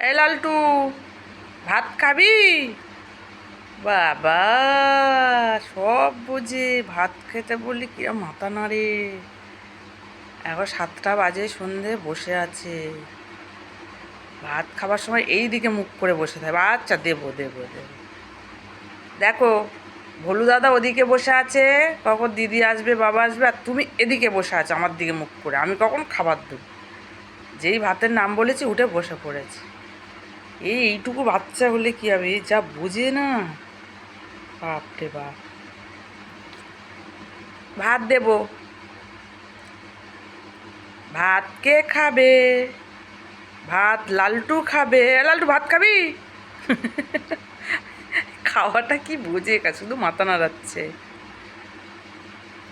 এই লালটু, ভাত খাবি? বাবা, সব বুঝে ভাত খেতে বললি কিরম মাথা নাড়ে। এখন 7টা বাজে, সন্ধে, বসে আছে। ভাত খাবার সময় এই দিকে মুখ করে বসে থাকবে। আচ্ছা, দেবো দেবো দেবো। দেখো, ভোলু দাদা ওদিকে বসে আছে, কখন দিদি আসবে, বাবা আসবে, আর তুমি এদিকে বসে আছো আমার দিকে মুখ করে। আমি কখন খাবার দেবো? যেই ভাতের নাম বলেছি উঠে বসে পড়েছে। এইটুকু বাচ্চা হলে কি হবে, এই যা বুঝে না। বাপরে বাপ। ভাত দেব। ভাত কে খাবে? ভাত লালটু খাবে। লালটু, ভাত খাবি? খাওয়াটা কি বুঝে, শুধু মাথা নাড়াচ্ছে।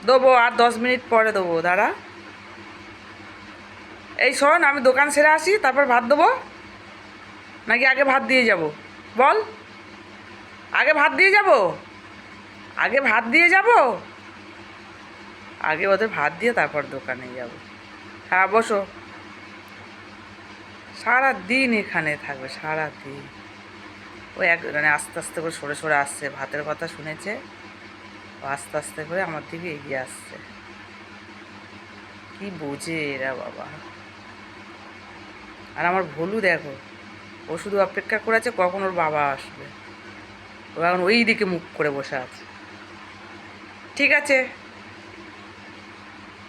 দেবো, আর 10 মিনিট পরে দেবো, দাঁড়া। এই শোন, আমি দোকান সেরে আসি, তারপর ভাত দেবো। নাকি আগে ভাত দিয়ে যাব? বল। আগে ভাত দিয়ে যাব? আগে ভাত দিয়ে যাব? আগে ওদের ভাত দিয়ে তারপর দোকানে যাব। হ্যাঁ, বসো। সারা দিন এখানে থাকবে, সারা দিন। ওই মানে আস্তে আস্তে করে সরে সরে আসছে, ভাতের কথা শুনেছে। ও আস্তে আস্তে করে আমার দিকে এগিয়ে আসছে। কি বোঝে এরা বাবা। আর আমার ভোলু দেখো, ও শুধু অপেক্ষা করে আছে কখন ওর বাবা আসবে। ও এখন ওই দিকে মুখ করে বসে আছে। ঠিক আছে,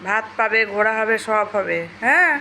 ভাত পাবে, ঘোরা হবে, সব হবে, হ্যাঁ।